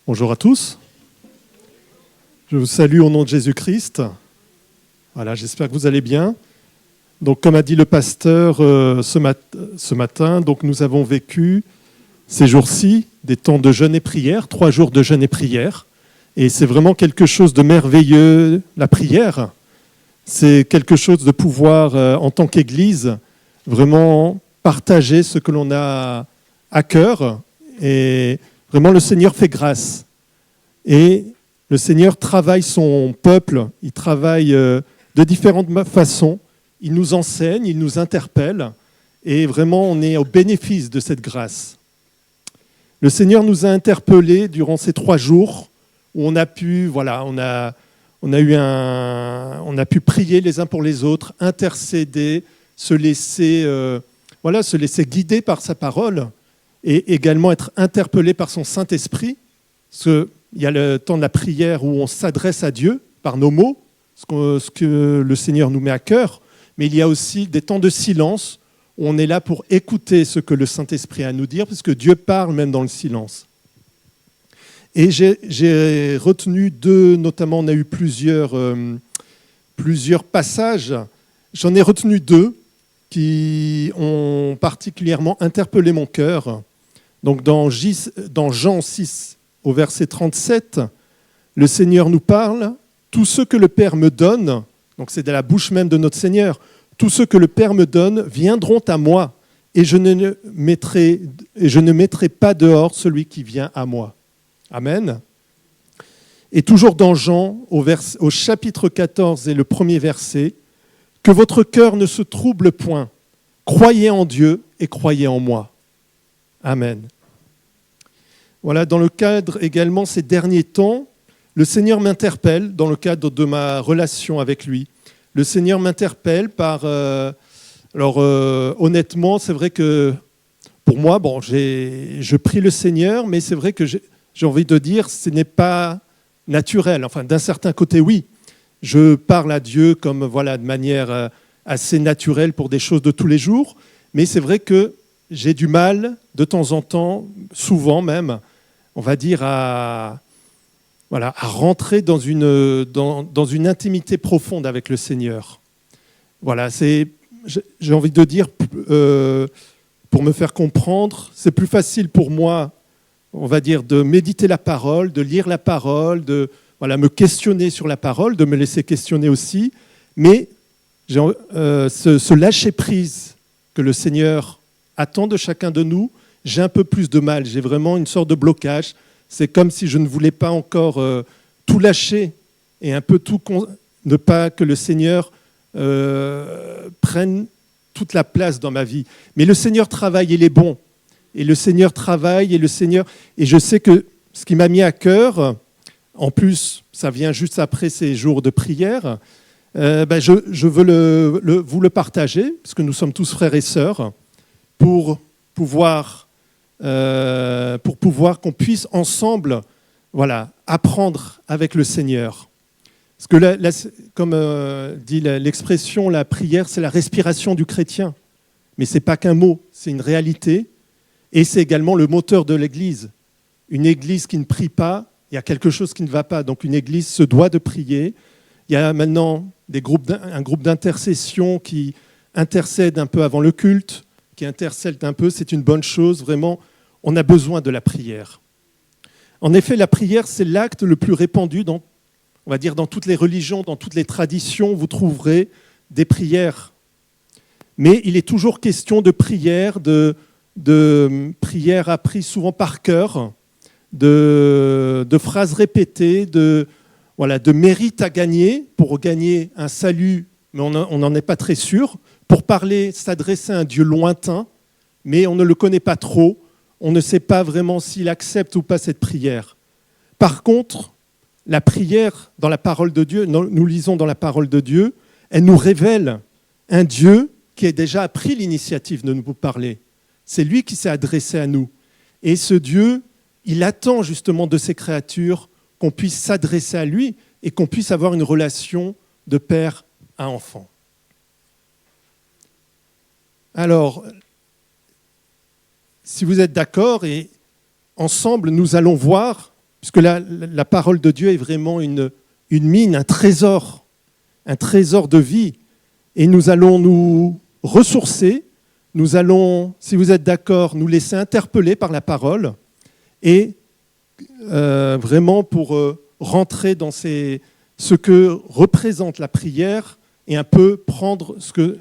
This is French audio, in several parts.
Bonjour à tous. Je vous salue au nom de Jésus-Christ. Voilà, j'espère que vous allez bien. Donc, comme a dit le pasteur ce matin, donc nous avons vécu ces jours-ci des temps de jeûne et prière, 3 jours de jeûne et prière. Et c'est vraiment quelque chose de merveilleux, la prière. C'est quelque chose de pouvoir, en tant qu'Église, vraiment partager ce que l'on a à cœur. Et vraiment, le Seigneur fait grâce. Et le Seigneur travaille son peuple, il travaille de différentes façons. Il nous enseigne, il nous interpelle. Et vraiment, on est au bénéfice de cette grâce. Le Seigneur nous a interpellés durant ces 3 jours où on a pu, on a pu prier les uns pour les autres, intercéder, se laisser guider par sa parole et également être interpellé par son Saint-Esprit. Il y a le temps de la prière où on s'adresse à Dieu par nos mots, ce que le Seigneur nous met à cœur, mais il y a aussi des temps de silence où on est là pour écouter ce que le Saint-Esprit a à nous dire, parce que Dieu parle même dans le silence. Et j'ai retenu 2, notamment on a eu plusieurs passages. J'en ai retenu 2 qui ont particulièrement interpellé mon cœur. Donc dans Jean 6, au verset 37, le Seigneur nous parle « Tout ce que le Père me donne », donc c'est de la bouche même de notre Seigneur, « Tout ce que le Père me donne viendront à moi, et je ne mettrai pas dehors celui qui vient à moi. » Amen. Et toujours dans Jean, au chapitre 14 et le 1er verset, « Que votre cœur ne se trouble point. Croyez en Dieu et croyez en moi. » Amen. Voilà, dans le cadre également ces derniers temps, le Seigneur m'interpelle dans le cadre de ma relation avec lui. Le Seigneur m'interpelle par... honnêtement, c'est vrai que pour moi, je prie le Seigneur, mais c'est vrai que j'ai envie de dire, ce n'est pas naturel. Enfin, d'un certain côté, oui. Je parle à Dieu comme de manière assez naturelle pour des choses de tous les jours, mais c'est vrai que j'ai du mal, de temps en temps, souvent même, on va dire, à rentrer dans une intimité profonde avec le Seigneur. Voilà, j'ai envie de dire, pour me faire comprendre, c'est plus facile pour moi, on va dire, de méditer la parole, de lire la parole, de me questionner sur la parole, de me laisser questionner aussi. Mais ce lâcher-prise que le Seigneur attend de chacun de nous, j'ai un peu plus de mal. J'ai vraiment une sorte de blocage. C'est comme si je ne voulais pas encore tout lâcher et un peu ne pas que le Seigneur prenne toute la place dans ma vie. Mais le Seigneur travaille, il est bon. Et le Seigneur travaille, et je sais que ce qui m'a mis à cœur, en plus, ça vient juste après ces jours de prière, je veux vous le partager, parce que nous sommes tous frères et sœurs, pour pouvoir qu'on puisse ensemble apprendre avec le Seigneur. Parce que comme dit l'expression, la prière, c'est la respiration du chrétien. Mais ce n'est pas qu'un mot, c'est une réalité. Et c'est également le moteur de l'Église. Une Église qui ne prie pas, il y a quelque chose qui ne va pas. Donc une Église se doit de prier. Il y a maintenant un groupe d'intercession qui intercède un peu avant le culte, qui intercède un peu, c'est une bonne chose. Vraiment, on a besoin de la prière. En effet, la prière, c'est l'acte le plus répandu dans toutes les religions, dans toutes les traditions, vous trouverez des prières. Mais il est toujours question de prière, de prières apprises souvent par cœur, de phrases répétées, de mérites à gagner, pour gagner un salut, mais on n'en est pas très sûr, pour s'adresser à un Dieu lointain, mais on ne le connaît pas trop, on ne sait pas vraiment s'il accepte ou pas cette prière. Par contre, la prière dans la parole de Dieu, nous lisons dans la parole de Dieu, elle nous révèle un Dieu qui a déjà pris l'initiative de nous parler. C'est lui qui s'est adressé à nous. Et ce Dieu, il attend justement de ses créatures qu'on puisse s'adresser à lui et qu'on puisse avoir une relation de père à enfant. Alors, si vous êtes d'accord, et ensemble, nous allons voir, puisque la parole de Dieu est vraiment une mine, un trésor de vie. Et nous allons nous ressourcer, nous allons, si vous êtes d'accord, nous laisser interpeller par la parole et vraiment pour rentrer dans ce que représente la prière et un peu prendre ce que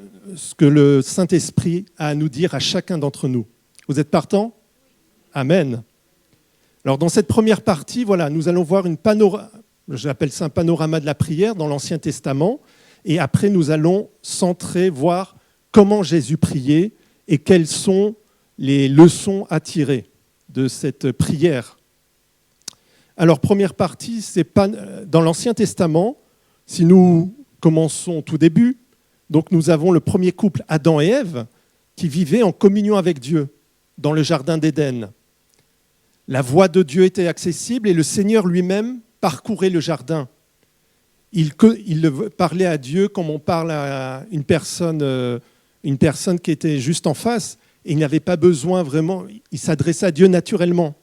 le Saint-Esprit a à nous dire à chacun d'entre nous. Vous êtes partants ? Amen. Alors dans cette première partie, voilà, nous allons voir j'appelle ça un panorama de la prière dans l'Ancien Testament, et après nous allons centrer, voir comment Jésus priait et quelles sont les leçons à tirer de cette prière. Alors première partie, c'est pas dans l'Ancien Testament. Si nous commençons au tout début, donc nous avons le premier couple Adam et Ève qui vivaient en communion avec Dieu dans le jardin d'Éden. La voix de Dieu était accessible et le Seigneur lui-même parcourait le jardin. Il parlait à Dieu comme on parle à une personne qui était juste en face, et il n'avait pas besoin vraiment, il s'adressait à Dieu naturellement.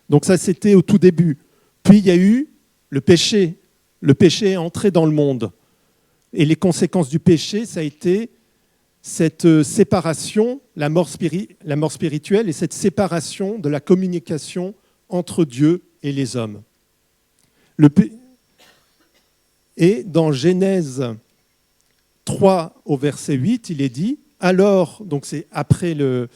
Donc ça, c'était au tout début. Puis il y a eu le péché. Le péché est entré dans le monde. Et les conséquences du péché, ça a été cette séparation, la mort spirituelle et cette séparation de la communication entre Dieu et les hommes. Et dans Genèse 3 au verset 8, il est dit, alors, donc c'est après le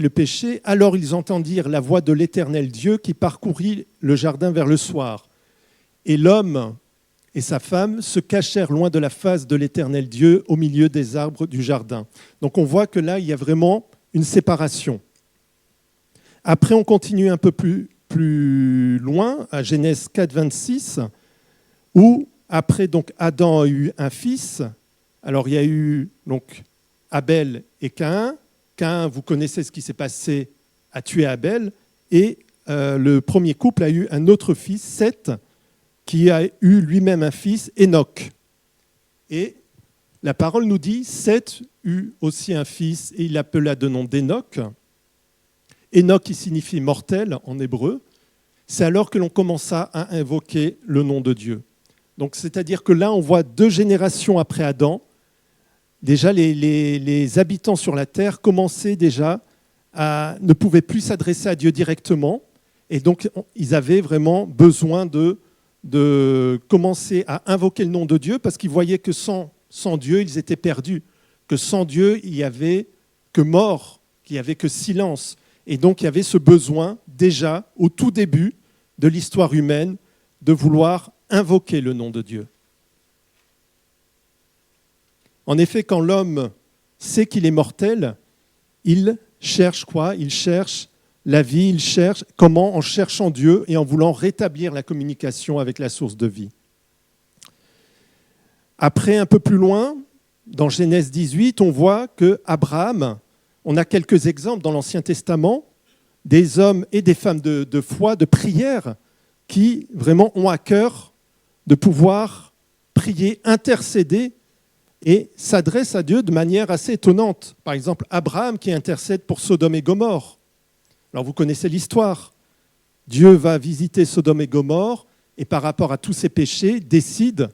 péché, alors ils entendirent la voix de l'Éternel Dieu qui parcourut le jardin vers le soir. Et l'homme et sa femme se cachèrent loin de la face de l'Éternel Dieu au milieu des arbres du jardin. Donc on voit que là, il y a vraiment une séparation. Après, on continue un peu plus loin, à Genèse 4, 26, où après donc Adam a eu un fils. Alors il y a eu donc Abel et Caïn. Caïn, vous connaissez ce qui s'est passé, a tué Abel. Et le premier couple a eu un autre fils, Seth, qui a eu lui-même un fils, Enoch. Et la parole nous dit, Seth eut aussi un fils et il l'appela de nom d'Enoch. Enoch qui signifie mortel en hébreu. C'est alors que l'on commença à invoquer le nom de Dieu. Donc c'est-à-dire que là, on voit 2 générations après Adam. Déjà, les habitants sur la terre commençaient déjà ne pouvaient plus s'adresser à Dieu directement. Et donc, ils avaient vraiment besoin de commencer à invoquer le nom de Dieu parce qu'ils voyaient que sans Dieu, ils étaient perdus. Que sans Dieu, il n'y avait que mort, qu'il n'y avait que silence. Et donc, il y avait ce besoin, déjà, au tout début de l'histoire humaine, de vouloir invoquer le nom de Dieu. En effet, quand l'homme sait qu'il est mortel, il cherche quoi ? Il cherche la vie, il cherche comment ? En cherchant Dieu et en voulant rétablir la communication avec la source de vie. Après, un peu plus loin, dans Genèse 18, on voit qu'Abraham, on a quelques exemples dans l'Ancien Testament, des hommes et des femmes de foi, de prière, qui vraiment ont à cœur de pouvoir prier, intercéder et s'adressent à Dieu de manière assez étonnante. Par exemple, Abraham qui intercède pour Sodome et Gomorrhe. Alors vous connaissez l'histoire. Dieu va visiter Sodome et Gomorrhe et par rapport à tous ses péchés, décide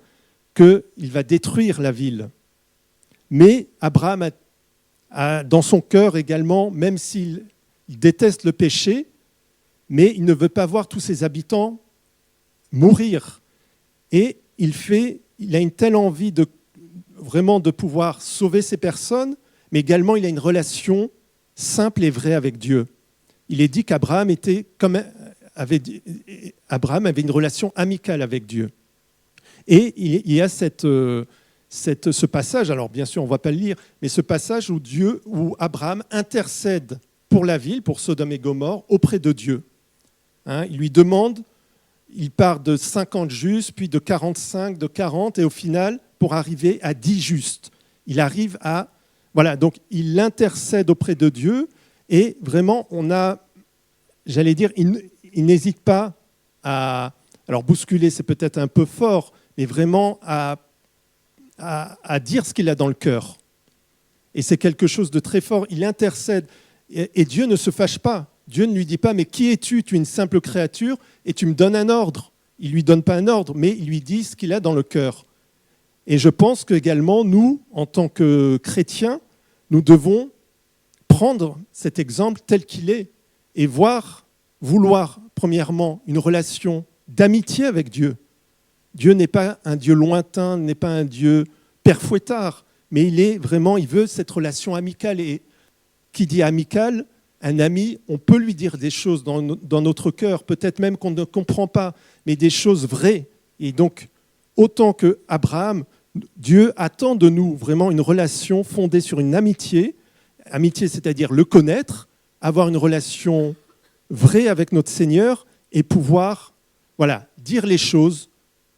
qu'il va détruire la ville. Mais Abraham a dans son cœur également, même s'il déteste le péché, mais il ne veut pas voir tous ses habitants mourir. Et il a une telle envie vraiment de pouvoir sauver ces personnes, mais également il a une relation simple et vraie avec Dieu. Il est dit qu'Abraham avait une relation amicale avec Dieu. Et il y a ce passage, alors bien sûr on ne va pas le lire, mais ce passage où Abraham intercède pour la ville, pour Sodome et Gomorrhe, auprès de Dieu. Il lui demande, il part de 50 justes, puis de 45, de 40, et au final, pour arriver à 10 justes. Il arrive à... Voilà, donc il intercède auprès de Dieu, et vraiment, il n'hésite pas à... Alors bousculer, c'est peut-être un peu fort, mais vraiment à dire ce qu'il a dans le cœur. Et c'est quelque chose de très fort. Il intercède, et Dieu ne se fâche pas. Dieu ne lui dit pas « mais qui es-tu? Tu es une simple créature et tu me donnes un ordre ». Il ne lui donne pas un ordre, mais il lui dit ce qu'il a dans le cœur. Et je pense qu'également, nous, en tant que chrétiens, nous devons prendre cet exemple tel qu'il est et vouloir, premièrement, une relation d'amitié avec Dieu. Dieu n'est pas un Dieu lointain, n'est pas un Dieu père fouettard, mais il veut cette relation amicale. Et qui dit amicale, un ami, on peut lui dire des choses dans notre cœur, peut-être même qu'on ne comprend pas, mais des choses vraies. Et donc, autant qu'Abraham, Dieu attend de nous vraiment une relation fondée sur une amitié. Amitié, c'est-à-dire le connaître, avoir une relation vraie avec notre Seigneur et pouvoir dire les choses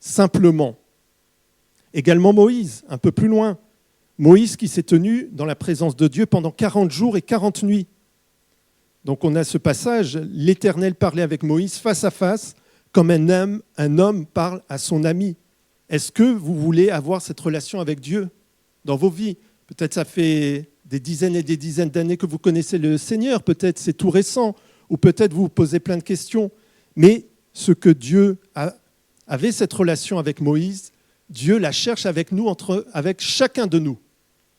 simplement. Également Moïse, un peu plus loin. Moïse qui s'est tenu dans la présence de Dieu pendant 40 jours et 40 nuits. Donc on a ce passage, l'Éternel parlait avec Moïse face à face, comme un homme parle à son ami. Est-ce que vous voulez avoir cette relation avec Dieu dans vos vies? Peut-être ça fait des dizaines et des dizaines d'années que vous connaissez le Seigneur, peut-être c'est tout récent, ou peut-être vous vous posez plein de questions. Mais ce que Dieu avait cette relation avec Moïse, Dieu la cherche avec nous, avec chacun de nous.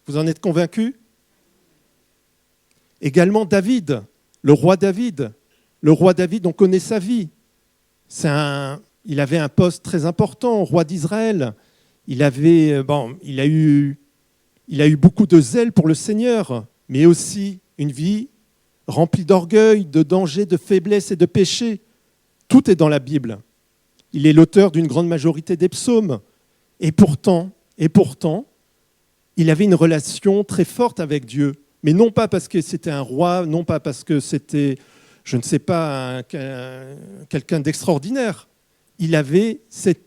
Vous en êtes convaincus? Également David, le roi David. Le roi David, on connaît sa vie. Il avait un poste très important, roi d'Israël. Il a eu beaucoup de zèle pour le Seigneur, mais aussi une vie remplie d'orgueil, de danger, de faiblesse et de péché. Tout est dans la Bible. Il est l'auteur d'une grande majorité des psaumes. Et pourtant, il avait une relation très forte avec Dieu. Mais non pas parce que c'était un roi, non pas parce que c'était, je ne sais pas, quelqu'un d'extraordinaire. Il avait cette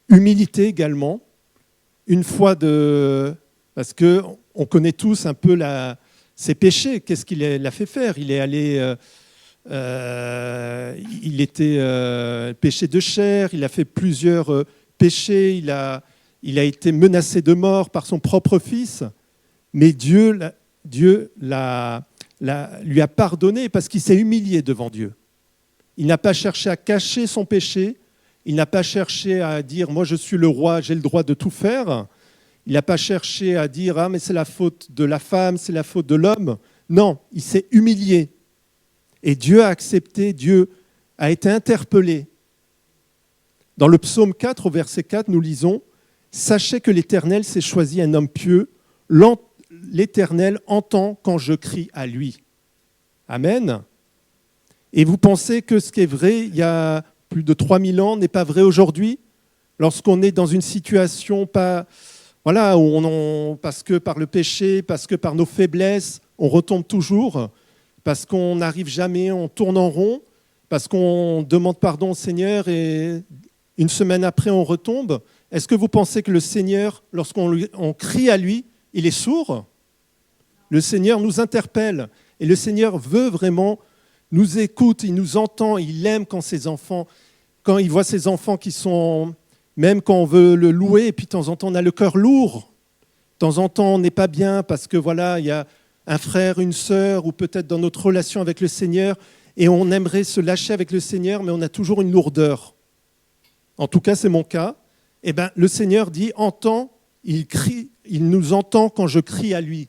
humilité également. Parce qu'on connaît tous un peu ses péchés. Qu'est-ce qu'il a fait faire? Il est allé... il était péché de chair, il a fait plusieurs péchés, il a été menacé de mort par son propre fils, mais Dieu lui a pardonné parce qu'il s'est humilié devant Dieu. Il n'a pas cherché à cacher son péché, il n'a pas cherché à dire « moi je suis le roi, j'ai le droit de tout faire ». Il n'a pas cherché à dire « ah mais c'est la faute de la femme, c'est la faute de l'homme ». Non, il s'est humilié. Et Dieu a accepté, Dieu a été interpellé. Dans le psaume 4, au verset 4, nous lisons « Sachez que l'Éternel s'est choisi un homme pieux, l'Éternel entend quand je crie à lui. » Amen. Et vous pensez que ce qui est vrai il y a plus de 3000 ans n'est pas vrai aujourd'hui? Lorsqu'on est dans une situation où parce que par le péché, parce que par nos faiblesses, on retombe toujours, parce qu'on n'arrive jamais, on tourne en rond, parce qu'on demande pardon au Seigneur et une semaine après on retombe. Est-ce que vous pensez que le Seigneur, lorsqu'on crie à lui, il est sourd? Le Seigneur nous interpelle et le Seigneur veut vraiment nous écoute, il nous entend, il aime quand il voit ses enfants qui sont, même quand on veut le louer, et puis de temps en temps on a le cœur lourd, de temps en temps on n'est pas bien parce que il y a un frère, une sœur, ou peut-être dans notre relation avec le Seigneur, et on aimerait se lâcher avec le Seigneur, mais on a toujours une lourdeur. En tout cas, c'est mon cas. Eh bien, le Seigneur dit, il nous entend quand je crie à lui.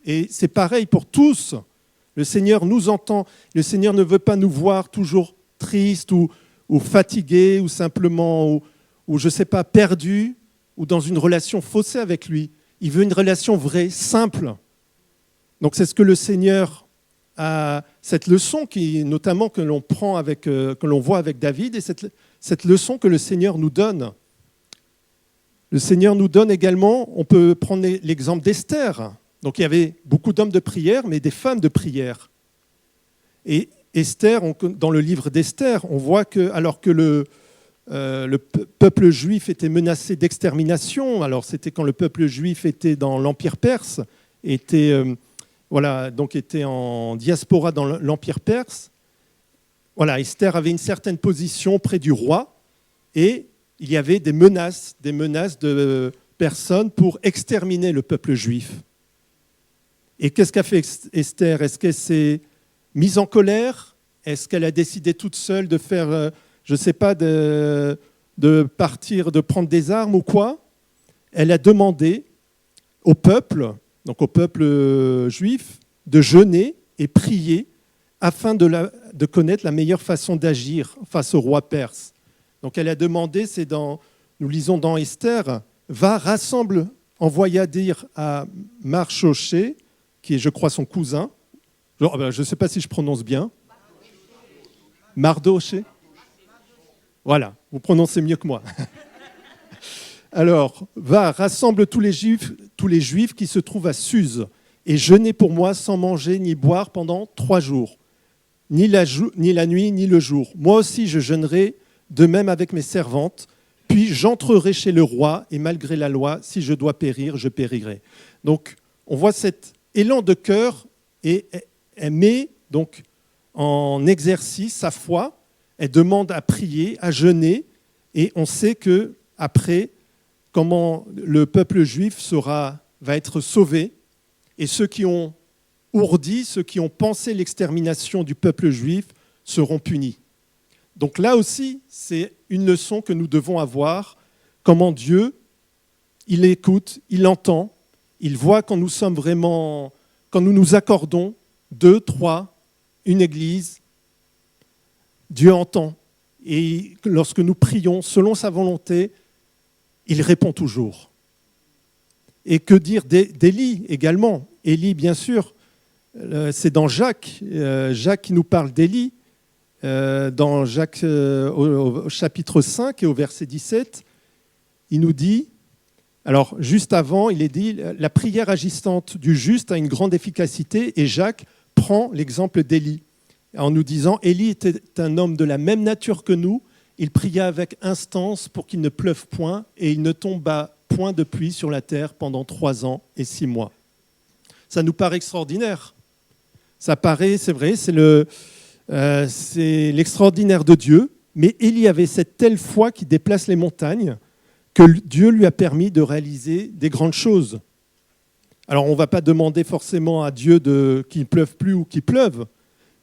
Et c'est pareil pour tous. Le Seigneur nous entend. Le Seigneur ne veut pas nous voir toujours tristes ou fatigués ou simplement, ou je ne sais pas, perdus ou dans une relation faussée avec lui. Il veut une relation vraie, simple. Donc c'est ce que le Seigneur a, cette leçon notamment que l'on prend que l'on voit avec David, et cette leçon que le Seigneur nous donne. Le Seigneur nous donne également, on peut prendre l'exemple d'Esther. Donc il y avait beaucoup d'hommes de prière, mais des femmes de prière. Et Esther, dans le livre d'Esther, on voit que alors que le peuple juif était menacé d'extermination, alors c'était quand le peuple juif était dans l'Empire perse, était en diaspora dans l'Empire perse. Esther avait une certaine position près du roi et il y avait des menaces de personnes pour exterminer le peuple juif. Et qu'est-ce qu'a fait Esther? Est-ce qu'elle s'est mise en colère. Est-ce qu'elle a décidé toute seule de faire, je ne sais pas, de partir, de prendre des armes ou quoi? Elle a demandé au peuple, donc au peuple juif, de jeûner et prier afin de connaître la meilleure façon d'agir face au roi perse. Donc elle a demandé, nous lisons dans Esther, va, rassemble, envoya dire à Mardochée, qui est, je crois, son cousin. Je ne sais pas si je prononce bien. Mardochée. Voilà, vous prononcez mieux que moi. Alors, va, rassemble tous les Juifs qui se trouvent à Suse, et jeûnez pour moi sans manger ni boire pendant 3 jours, ni la nuit ni le jour. Moi aussi je jeûnerai, de même avec mes servantes, puis j'entrerai chez le roi, et malgré la loi, si je dois périr, je périrai. Donc, on voit cet élan de cœur, et elle met donc en exercice sa foi, elle demande à prier, à jeûner, et on sait qu'après, comment le peuple juif va être sauvé, et ceux qui ont ourdi, ceux qui ont pensé l'extermination du peuple juif seront punis. Donc là aussi, c'est une leçon que nous devons avoir, comment Dieu, il écoute, il entend, il voit quand nous sommes vraiment, quand nous nous accordons, 2, 3, une église, Dieu entend. Et lorsque nous prions selon sa volonté, il répond toujours. Et que dire d'Élie également? Élie, bien sûr, c'est dans Jacques, Jacques qui nous parle d'Élie, dans Jacques au chapitre 5 et au verset 17, il nous dit, alors juste avant, il est dit, la prière agissante du juste a une grande efficacité, et Jacques prend l'exemple d'Élie, en nous disant, Élie était un homme de la même nature que nous, il pria avec instance pour qu'il ne pleuve point, et il ne tomba point de pluie sur la terre pendant 3 ans et 6 mois. Ça nous paraît extraordinaire. Ça paraît, c'est vrai, c'est l'extraordinaire de Dieu, mais Élie avait cette telle foi qui déplace les montagnes que Dieu lui a permis de réaliser des grandes choses. Alors on ne va pas demander forcément à Dieu qu'il ne pleuve plus ou qu'il pleuve,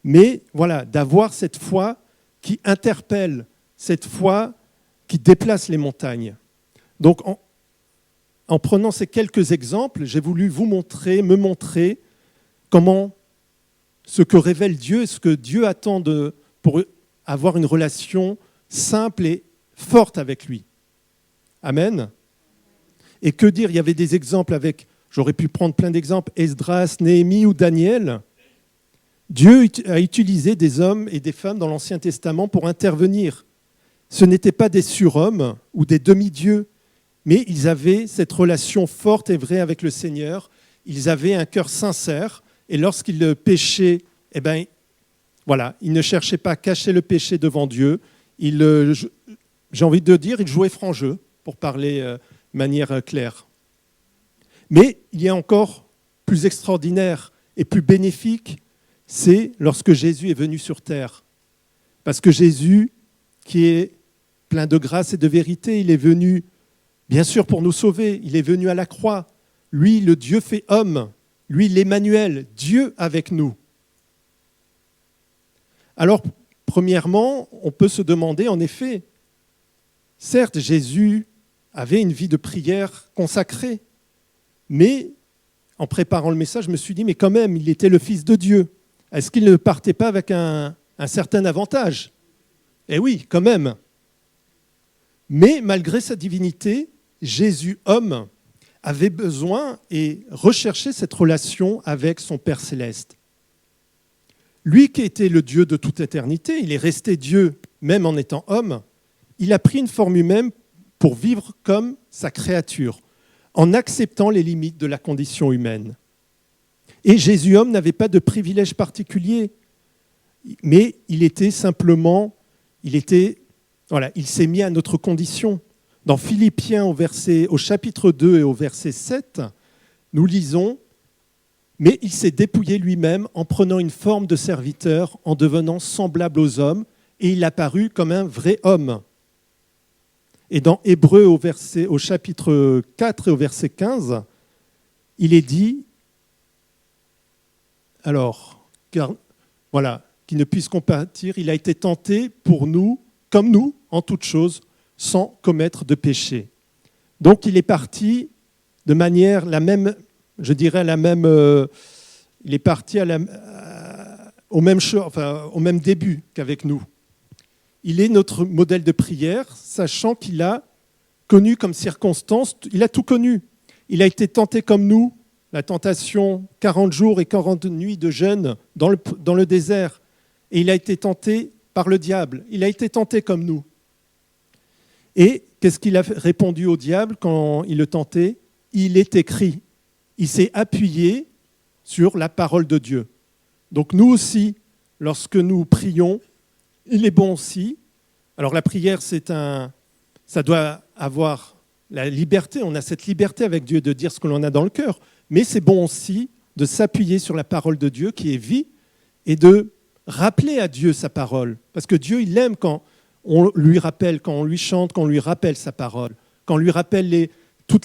mais voilà, d'avoir cette foi qui interpelle, cette foi qui déplace les montagnes. Donc en prenant ces quelques exemples, j'ai voulu me montrer comment ce que révèle Dieu et ce que Dieu attend pour avoir une relation simple et forte avec lui. Amen. Et que dire, il y avait des exemples j'aurais pu prendre plein d'exemples, Esdras, Néhémie ou Daniel. Dieu a utilisé des hommes et des femmes dans l'Ancien Testament pour intervenir. Ce n'étaient pas des surhommes ou des demi-dieux, mais ils avaient cette relation forte et vraie avec le Seigneur. Ils avaient un cœur sincère, et lorsqu'ils péchaient, voilà, ils ne cherchaient pas à cacher le péché devant Dieu. J'ai envie de dire, ils jouaient franc jeu, pour parler de manière claire. Mais il y a encore plus extraordinaire et plus bénéfique, c'est lorsque Jésus est venu sur terre. Parce que Jésus, qui est plein de grâce et de vérité, il est venu, bien sûr, pour nous sauver. Il est venu à la croix. Lui, le Dieu fait homme. Lui, l'Emmanuel, Dieu avec nous. Alors, premièrement, on peut se demander, en effet, certes, Jésus avait une vie de prière consacrée, mais en préparant le message, je me suis dit, mais quand même, il était le Fils de Dieu. Est-ce qu'il ne partait pas avec un certain avantage? Eh oui, quand même. Mais malgré sa divinité, Jésus, homme, avait besoin et recherchait cette relation avec son Père céleste. Lui qui était le Dieu de toute éternité, il est resté Dieu même en étant homme, il a pris une forme humaine pour vivre comme sa créature, en acceptant les limites de la condition humaine. Et Jésus, homme, n'avait pas de privilège particulier, mais il s'est mis à notre condition. Dans Philippiens au chapitre 2 et au verset 7, nous lisons « Mais il s'est dépouillé lui-même en prenant une forme de serviteur, en devenant semblable aux hommes, et il apparut comme un vrai homme. » Et dans Hébreux au chapitre 4 et au verset 15, il est dit « Alors, car voilà, qui ne puisse compatir. Il a été tenté pour nous, comme nous, en toutes choses, sans commettre de péché. Donc il est parti de manière la même, je dirais il est parti au même début qu'avec nous. Il est notre modèle de prière, sachant qu'il a connu comme circonstance, il a tout connu. Il a été tenté comme nous, la tentation, 40 jours et 40 nuits de jeûne dans le désert. Et il a été tenté par le diable. Il a été tenté comme nous. Et qu'est-ce qu'il a répondu au diable quand il le tentait ? Il est écrit. Il s'est appuyé sur la parole de Dieu. Donc nous aussi, lorsque nous prions, il est bon aussi. Alors la prière, ça doit avoir la liberté. On a cette liberté avec Dieu de dire ce que l'on a dans le cœur. Mais c'est bon aussi de s'appuyer sur la parole de Dieu qui est vie et de rappeler à Dieu sa parole. Parce que Dieu, il aime quand on lui rappelle, quand on lui chante, quand on lui rappelle sa parole, quand on lui rappelle tout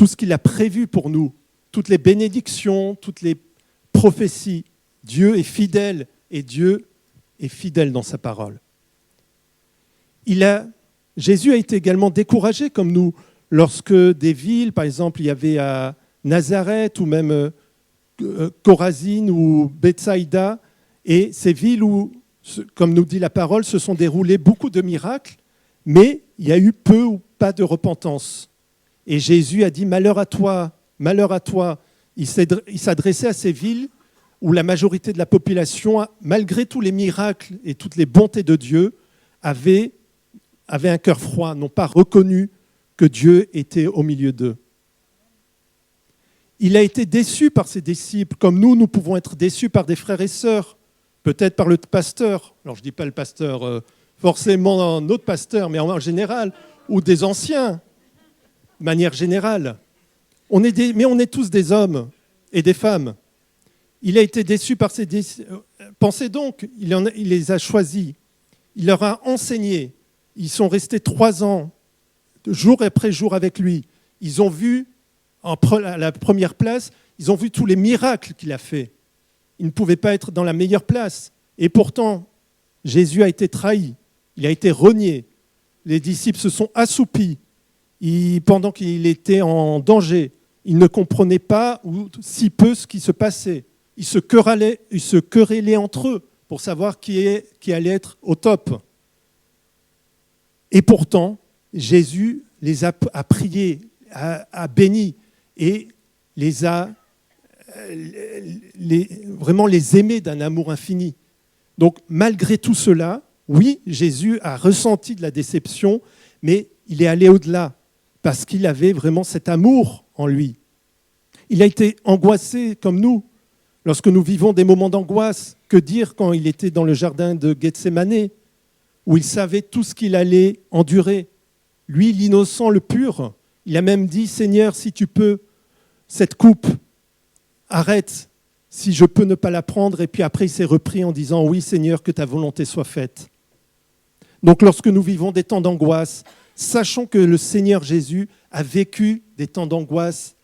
ce qu'il a prévu pour nous, toutes les bénédictions, toutes les prophéties. Dieu est fidèle et Dieu est fidèle dans sa parole. Jésus a été également découragé comme nous lorsque des villes, par exemple, il y avait à Nazareth ou même Chorazine ou Bethsaïda, et ces villes où, comme nous dit la parole, se sont déroulés beaucoup de miracles, mais il y a eu peu ou pas de repentance. Et Jésus a dit « Malheur à toi, malheur à toi ». Il s'adressait à ces villes où la majorité de la population, malgré tous les miracles et toutes les bontés de Dieu, avait un cœur froid, n'ont pas reconnu que Dieu était au milieu d'eux. Il a été déçu par ses disciples, comme nous pouvons être déçus par des frères et sœurs, peut-être par le pasteur. Alors je ne dis pas le pasteur, forcément notre pasteur, mais en général, ou des anciens, de manière générale. Mais on est tous des hommes et des femmes. Il a été déçu par ses disciples. Pensez donc, il les a choisis, il leur a enseigné. Ils sont restés 3 ans, jour après jour avec lui. Ils ont vu, à la première place, ils ont vu tous les miracles qu'il a faits. Ils ne pouvaient pas être dans la meilleure place. Et pourtant, Jésus a été trahi, il a été renié. Les disciples se sont assoupis pendant qu'il était en danger. Ils ne comprenaient pas ou si peu ce qui se passait. Ils se querellaient entre eux pour savoir qui allait être au top. Et pourtant, Jésus les a priés, a bénis et vraiment les aimés d'un amour infini. Donc, malgré tout cela, oui, Jésus a ressenti de la déception, mais il est allé au-delà parce qu'il avait vraiment cet amour en lui. Il a été angoissé comme nous. Lorsque nous vivons des moments d'angoisse, que dire quand il était dans le jardin de Gethsémanée, où il savait tout ce qu'il allait endurer. Lui, l'innocent, le pur, il a même dit « Seigneur, si tu peux, cette coupe, arrête, si je peux ne pas la prendre. » Et puis après, il s'est repris en disant « Oui, Seigneur, que ta volonté soit faite. » Donc lorsque nous vivons des temps d'angoisse, sachons que le Seigneur Jésus a vécu des temps d'angoisse,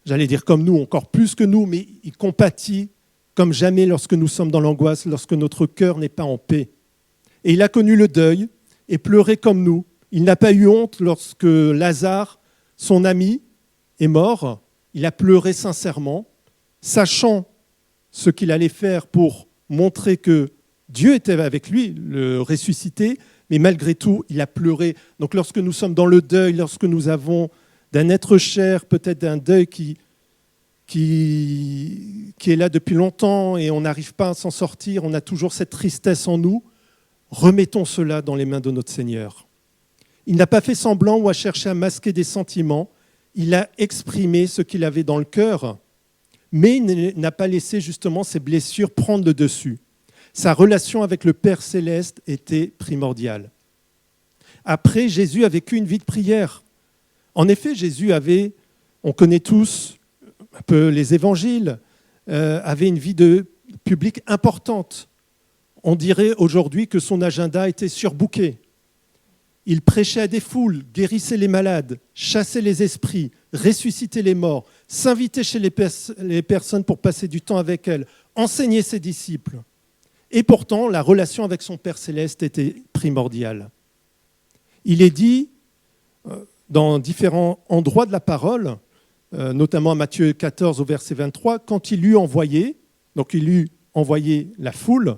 j'allais dire comme nous, encore plus que nous, mais il compatit comme jamais lorsque nous sommes dans l'angoisse, lorsque notre cœur n'est pas en paix. Et il a connu le deuil et pleuré comme nous. Il n'a pas eu honte lorsque Lazare, son ami, est mort. Il a pleuré sincèrement, sachant ce qu'il allait faire pour montrer que Dieu était avec lui, le ressuscité, mais malgré tout, il a pleuré. Donc lorsque nous sommes dans le deuil, lorsque nous avons d'un être cher, peut-être d'un deuil qui est là depuis longtemps et on n'arrive pas à s'en sortir, on a toujours cette tristesse en nous, remettons cela dans les mains de notre Seigneur. Il n'a pas fait semblant ou a cherché à masquer des sentiments, il a exprimé ce qu'il avait dans le cœur, mais il n'a pas laissé justement ses blessures prendre le dessus. Sa relation avec le Père Céleste était primordiale. Après, Jésus a vécu une vie de prière. En effet, Jésus avait, on connaît tous un peu les évangiles, avait une vie de publique importante. On dirait aujourd'hui que son agenda était surbooké. Il prêchait à des foules, guérissait les malades, chassait les esprits, ressuscitait les morts, s'invitait chez les personnes pour passer du temps avec elles, enseigner ses disciples. Et pourtant, la relation avec son Père céleste était primordiale. Il est dit dans différents endroits de la parole, notamment à Matthieu 14 au verset 23, quand il eut envoyé, donc il eut envoyé la foule,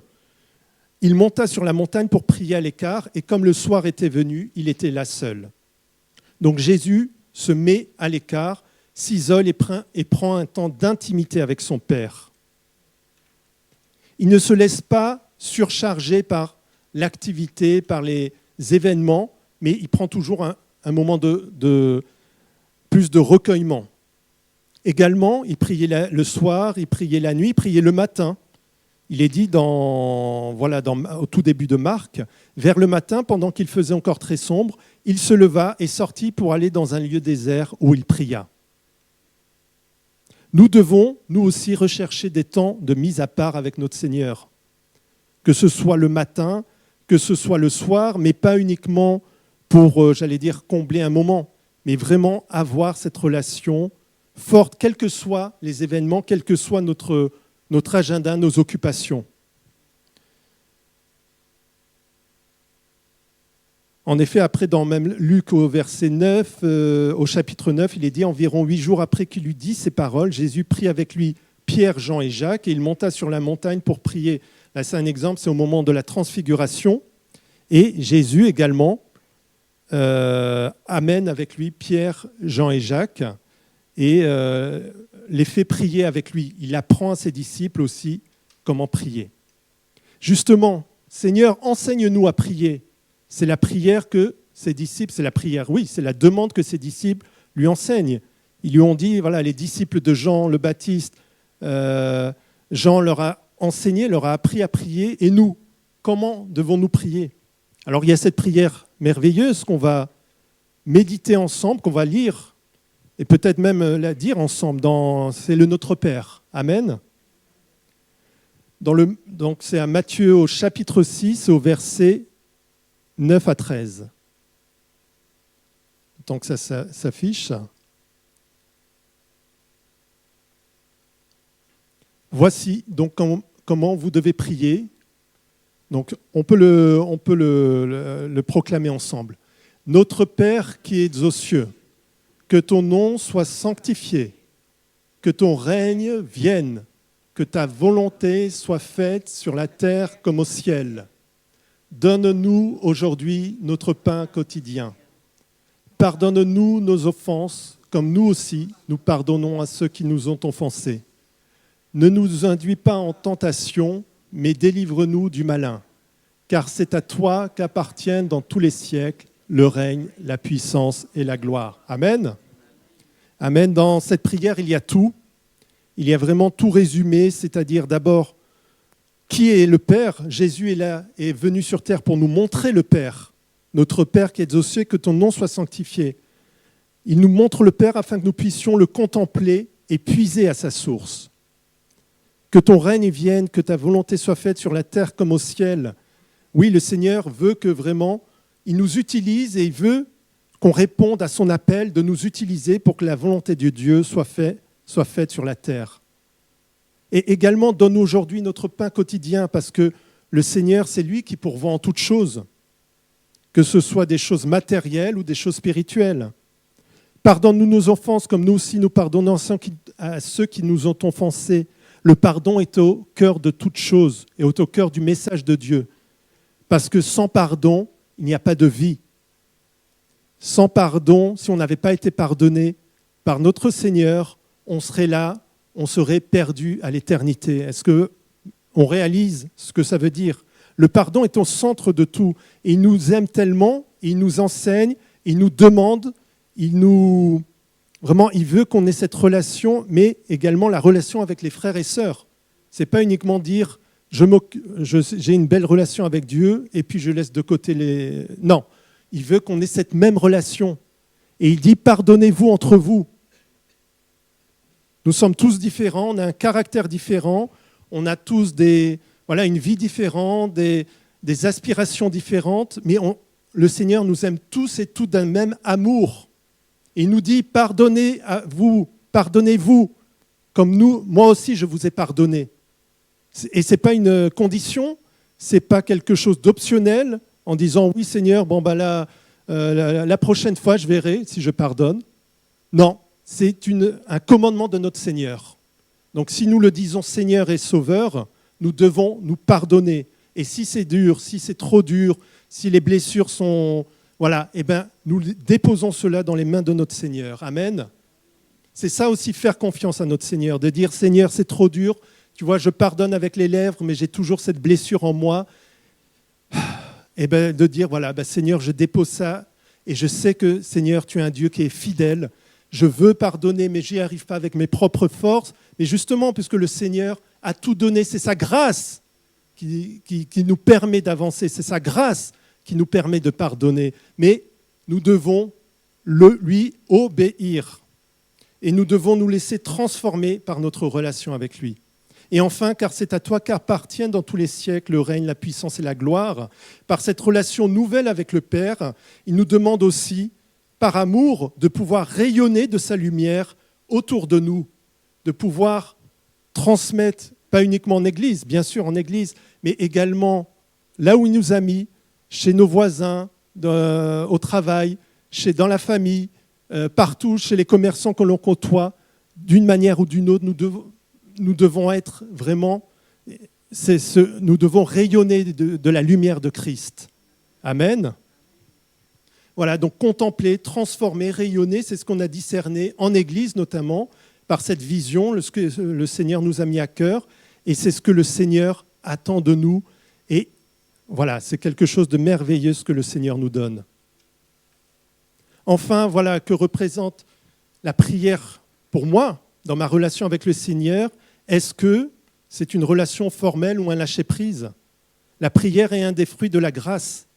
il monta sur la montagne pour prier à l'écart, et comme le soir était venu, il était là seul. Donc Jésus se met à l'écart, s'isole et prend un temps d'intimité avec son Père. Il ne se laisse pas surcharger par l'activité, par les événements, mais il prend toujours un moment de plus de recueillement. Également, il priait le soir, il priait la nuit, il priait le matin. Il est dit au tout début de Marc, vers le matin, pendant qu'il faisait encore très sombre, il se leva et sortit pour aller dans un lieu désert où il pria. Nous devons, nous aussi, rechercher des temps de mise à part avec notre Seigneur. Que ce soit le matin, que ce soit le soir, mais pas uniquement pour, combler un moment, mais vraiment avoir cette relation forte, quels que soient les événements, quel que soit notre agenda, nos occupations. En effet, après, dans même Luc au verset 9, au chapitre 9, il est dit, environ 8 jours après qu'il eut dit ces paroles, Jésus prit avec lui Pierre, Jean et Jacques, et il monta sur la montagne pour prier. Là, c'est un exemple, c'est au moment de la transfiguration. Et Jésus également amène avec lui Pierre, Jean et Jacques, et les fait prier avec lui. Il apprend à ses disciples aussi comment prier. Justement, Seigneur, enseigne-nous à prier. C'est la prière que ses disciples, c'est la demande que ses disciples lui enseignent. Ils lui ont dit, voilà, les disciples de Jean le Baptiste, Jean leur a enseigné, leur a appris à prier, et nous, comment devons-nous prier? Alors il y a cette prière merveilleuse qu'on va méditer ensemble, qu'on va lire, et peut-être même la dire ensemble, c'est le Notre Père. Amen. Donc c'est à Matthieu au chapitre 6, au verset 9 à 13. Tant que ça s'affiche. Voici donc comment vous devez prier. Donc on peut le proclamer ensemble. Notre Père qui es aux cieux, que ton nom soit sanctifié, que ton règne vienne, que ta volonté soit faite sur la terre comme au ciel. Donne-nous aujourd'hui notre pain quotidien. Pardonne-nous nos offenses, comme nous aussi, nous pardonnons à ceux qui nous ont offensés. Ne nous induis pas en tentation, mais délivre-nous du malin. Car c'est à toi qu'appartiennent dans tous les siècles le règne, la puissance et la gloire. Amen. Amen. Dans cette prière, il y a tout. Il y a vraiment tout résumé, c'est-à-dire d'abord, qui est le Père? Jésus est venu sur terre pour nous montrer le Père. Notre Père qui est aux cieux, que ton nom soit sanctifié. Il nous montre le Père afin que nous puissions le contempler et puiser à sa source. Que ton règne vienne, que ta volonté soit faite sur la terre comme au ciel. Oui, le Seigneur veut que vraiment, il nous utilise et il veut qu'on réponde à son appel de nous utiliser pour que la volonté de Dieu soit faite sur la terre. Et également, donne-nous aujourd'hui notre pain quotidien, parce que le Seigneur, c'est lui qui pourvoit en toutes choses, que ce soit des choses matérielles ou des choses spirituelles. Pardonne-nous nos offenses, comme nous aussi nous pardonnons à ceux qui nous ont offensés. Le pardon est au cœur de toutes choses et au cœur du message de Dieu. Parce que sans pardon, il n'y a pas de vie. Sans pardon, si on n'avait pas été pardonné par notre Seigneur, on serait là, on serait perdu à l'éternité. Est-ce qu'on réalise ce que ça veut dire? Le pardon est au centre de tout. Et il nous aime tellement, il nous enseigne, il nous demande, vraiment, il veut qu'on ait cette relation, mais également la relation avec les frères et sœurs. Ce n'est pas uniquement dire j'ai une belle relation avec Dieu et puis je laisse de côté les... Non, il veut qu'on ait cette même relation. Et il dit, pardonnez-vous entre vous. Nous sommes tous différents, on a un caractère différent, on a tous une vie différente, des aspirations différentes, mais le Seigneur nous aime tous et toutes d'un même amour. Et il nous dit, pardonnez-vous, comme moi aussi je vous ai pardonné. Et ce n'est pas une condition, ce n'est pas quelque chose d'optionnel en disant « Oui Seigneur, bon, bah là, la prochaine fois je verrai si je pardonne ». Non, c'est un commandement de notre Seigneur. Donc si nous le disons Seigneur et Sauveur, nous devons nous pardonner. Et si c'est dur, si c'est trop dur, si les blessures sont... Voilà, eh bien, nous déposons cela dans les mains de notre Seigneur. Amen. C'est ça aussi, faire confiance à notre Seigneur, de dire Seigneur, c'est trop dur. Tu vois, je pardonne avec les lèvres, mais j'ai toujours cette blessure en moi. Et bien, de dire, voilà, ben, Seigneur, je dépose ça. Et je sais que, Seigneur, tu es un Dieu qui est fidèle. Je veux pardonner, mais je n'y arrive pas avec mes propres forces. Mais justement, puisque le Seigneur a tout donné, c'est sa grâce qui nous permet d'avancer. C'est sa grâce qui nous permet de pardonner. Mais nous devons lui obéir. Et nous devons nous laisser transformer par notre relation avec lui. Et enfin, car c'est à toi qu'appartiennent dans tous les siècles le règne, la puissance et la gloire. Par cette relation nouvelle avec le Père, il nous demande aussi, par amour, de pouvoir rayonner de sa lumière autour de nous, de pouvoir transmettre, pas uniquement en Église, bien sûr en Église, mais également là où il nous a mis, chez nos voisins, au travail, dans la famille, partout, chez les commerçants que l'on côtoie, d'une manière ou d'une autre, nous devons être vraiment, nous devons rayonner de la lumière de Christ. Amen. Voilà, donc contempler, transformer, rayonner, c'est ce qu'on a discerné en Église notamment, par cette vision, ce que le Seigneur nous a mis à cœur, et c'est ce que le Seigneur attend de nous. Et voilà, c'est quelque chose de merveilleux ce que le Seigneur nous donne. Enfin, voilà, que représente la prière pour moi, dans ma relation avec le Seigneur. Est-ce que c'est une relation formelle ou un lâcher-prise ? La prière est un des fruits de la grâce.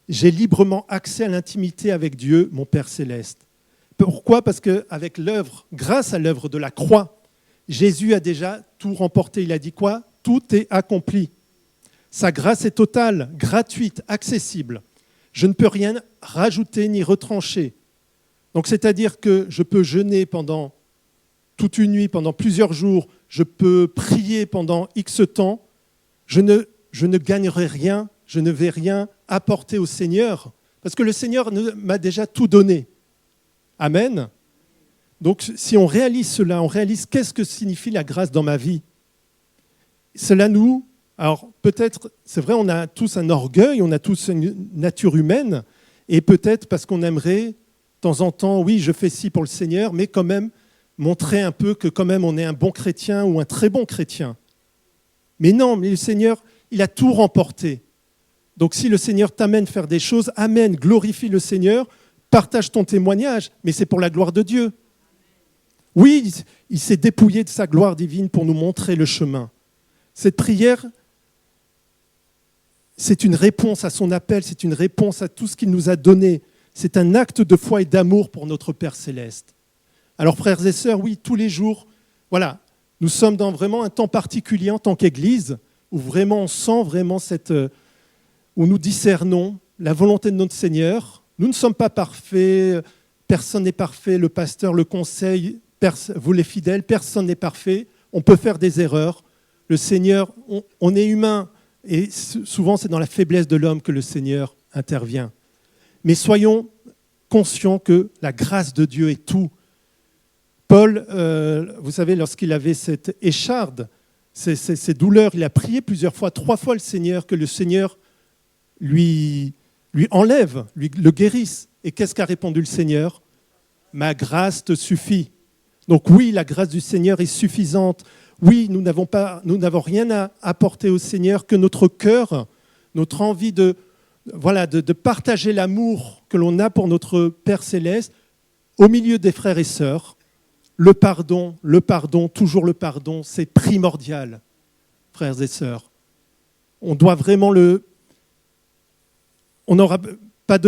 J'ai librement accès à l'intimité avec Dieu, mon Père céleste. Pourquoi ? Parce qu'avec l'œuvre, grâce à l'œuvre de la croix, Jésus a déjà tout remporté. Il a dit quoi ? Tout est accompli. Sa grâce est totale, gratuite, accessible. Je ne peux rien rajouter ni retrancher. Donc, c'est-à-dire que je peux jeûner pendant toute une nuit, pendant plusieurs jours, je peux prier pendant X temps, je ne gagnerai rien, je ne vais rien apporter au Seigneur, parce que le Seigneur m'a déjà tout donné. Amen. Donc, si on réalise cela, on réalise qu'est-ce que signifie la grâce dans ma vie. Cela nous... Alors, peut-être, c'est vrai, on a tous un orgueil, on a tous une nature humaine, et peut-être parce qu'on aimerait, de temps en temps, oui, je fais ci pour le Seigneur, mais quand même montrer un peu que quand même on est un bon chrétien ou un très bon chrétien. Mais non, mais le Seigneur, il a tout remporté. Donc si le Seigneur t'amène faire des choses, amen, glorifie le Seigneur, partage ton témoignage, mais c'est pour la gloire de Dieu. Oui, il s'est dépouillé de sa gloire divine pour nous montrer le chemin. Cette prière, c'est une réponse à son appel, c'est une réponse à tout ce qu'il nous a donné. C'est un acte de foi et d'amour pour notre Père céleste. Alors frères et sœurs, oui, tous les jours, voilà, nous sommes dans vraiment un temps particulier en tant qu'Église, où vraiment on sent vraiment où nous discernons la volonté de notre Seigneur. Nous ne sommes pas parfaits, personne n'est parfait, le pasteur, le conseil, vous les fidèles, personne n'est parfait, on peut faire des erreurs. Le Seigneur, on est humain, et souvent c'est dans la faiblesse de l'homme que le Seigneur intervient. Mais soyons conscients que la grâce de Dieu est tout. Paul, vous savez, lorsqu'il avait cette écharde, ces douleurs, il a prié plusieurs fois, 3 fois le Seigneur, que le Seigneur lui enlève, le guérisse. Et qu'est-ce qu'a répondu le Seigneur ? Ma grâce te suffit. Donc oui, la grâce du Seigneur est suffisante. Oui, nous n'avons rien à apporter au Seigneur que notre cœur, notre envie de partager l'amour que l'on a pour notre Père céleste au milieu des frères et sœurs. Le pardon, toujours le pardon, c'est primordial, frères et sœurs. On doit vraiment on n'aura pas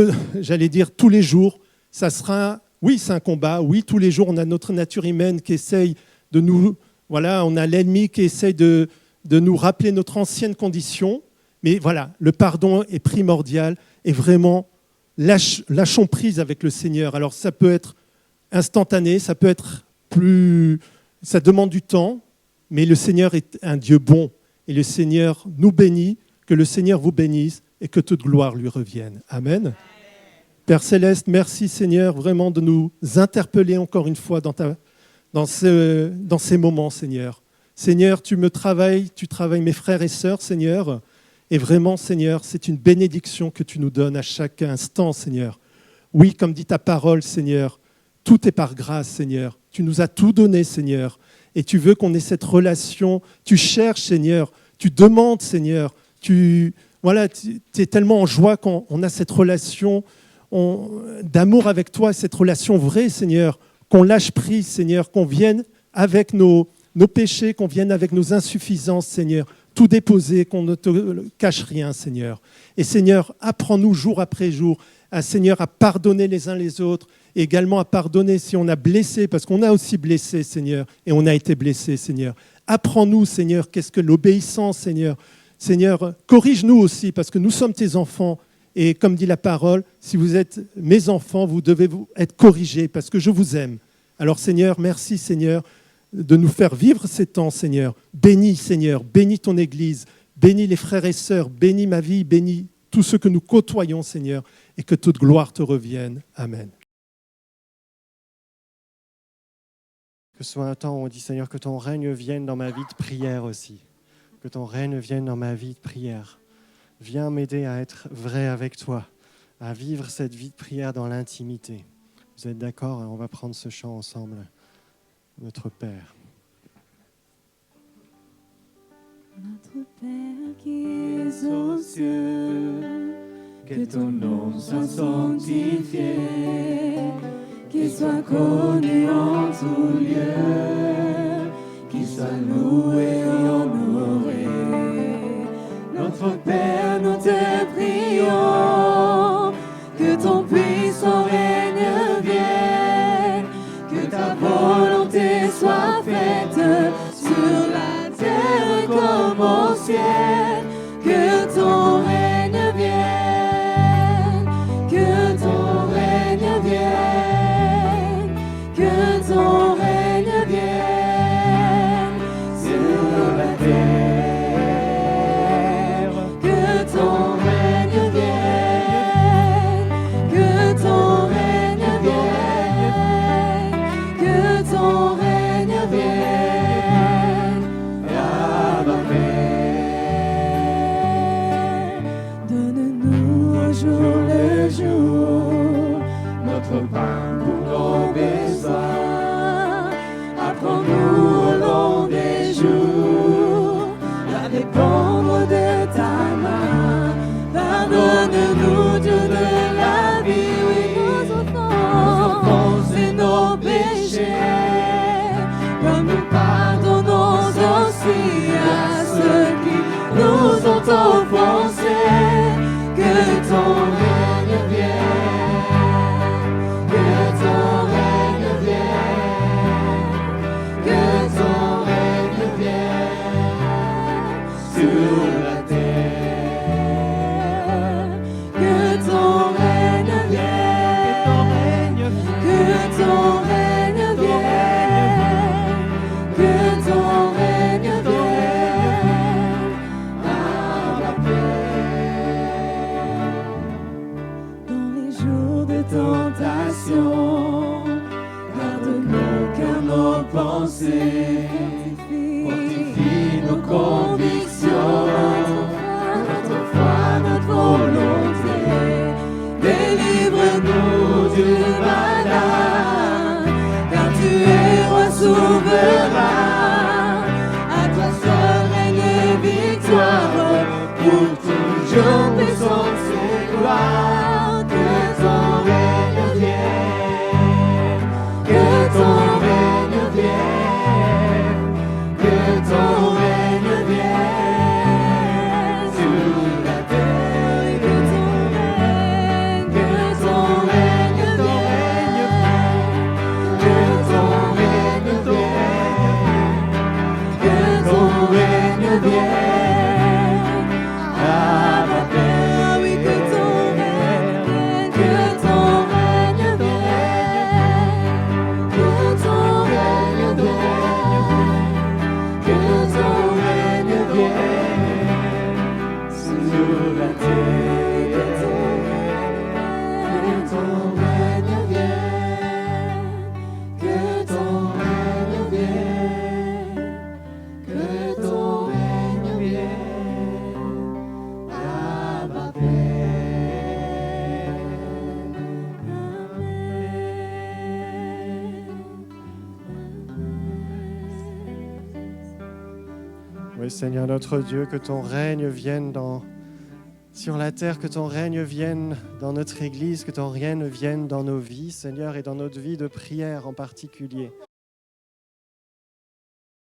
j'allais dire tous les jours, ça sera, oui, c'est un combat, oui, tous les jours, on a notre nature humaine qui essaye de nous, voilà, on a l'ennemi qui essaye de nous rappeler notre ancienne condition, mais voilà, le pardon est primordial et vraiment, lâchons prise avec le Seigneur. Alors ça peut être instantané, ça peut être ça demande du temps, mais le Seigneur est un Dieu bon et le Seigneur nous bénit, que le Seigneur vous bénisse et que toute gloire lui revienne. Amen. Père Céleste, merci Seigneur vraiment de nous interpeller encore une fois dans ces moments, Seigneur. Seigneur, tu travailles mes frères et sœurs, Seigneur. Et vraiment, Seigneur, c'est une bénédiction que tu nous donnes à chaque instant, Seigneur. Oui, comme dit ta parole, Seigneur, tout est par grâce, Seigneur. Tu nous as tout donné, Seigneur. Et tu veux qu'on ait cette relation. Tu cherches, Seigneur. Tu demandes, Seigneur. Tu es tellement en joie quand on a cette relation d'amour avec toi, cette relation vraie, Seigneur, qu'on lâche prise, Seigneur, qu'on vienne avec nos péchés, qu'on vienne avec nos insuffisances, Seigneur, tout déposer, qu'on ne te cache rien, Seigneur. Et Seigneur, apprends-nous jour après jour, Seigneur, à pardonner les uns les autres, et également à pardonner si on a blessé, parce qu'on a aussi blessé, Seigneur, et on a été blessé, Seigneur. Apprends-nous, Seigneur, qu'est-ce que l'obéissance, Seigneur. Seigneur, corrige-nous aussi, parce que nous sommes tes enfants. Et comme dit la parole, si vous êtes mes enfants, vous devez être corrigés, parce que je vous aime. Alors, Seigneur, merci, Seigneur, de nous faire vivre ces temps, Seigneur. Bénis, Seigneur, bénis ton Église, bénis les frères et sœurs, bénis ma vie, bénis tous ceux que nous côtoyons, Seigneur, et que toute gloire te revienne. Amen. Que ce soit un temps où on dit, Seigneur, que ton règne vienne dans ma vie de prière aussi. Que ton règne vienne dans ma vie de prière. Viens m'aider à être vrai avec toi, à vivre cette vie de prière dans l'intimité. Vous êtes d'accord? On va prendre ce chant ensemble. Notre Père. Notre Père qui es aux cieux, que ton nom soit sanctifié, qu'il soit connu en tout lieu, qu'il soit loué et honoré. Notre Père, nous te prions, que ton puissant règne vienne, que ta volonté soit faite sur la terre comme au ciel, que ton règne vienne, que ton règne vienne, que ton règne vienne sur la terre. Jour le jour, notre pain pour nos besoins. Apprends-nous au long des jours à dépendre de ta main. Pardonne-nous toute la vie, oui, nos offenses et nos péchés, comme nous pardonnons aussi à ceux qui nous ont offensés. Que ton règne vienne, que ton règne vienne, que ton règne vienne sur la terre, que ton règne vienne, que ton règne vienne, que ton règne vienne à la paix. Tentation, garde nos cœurs, nos pensées, fortifie nos convictions, notre foi, notre volonté, délivre-nous du malin, car tu es roi souverain, à toi seul règne et victoire, pour toujours puissance et gloire. Viens, à ma paix. ton règne vienne, que ton règne vienne, que ton règne vienne, Abba Père. Oui, Seigneur notre Dieu, que ton règne vienne sur la terre, que ton règne vienne dans notre Église, que ton règne vienne dans nos vies, Seigneur, et dans notre vie de prière en particulier.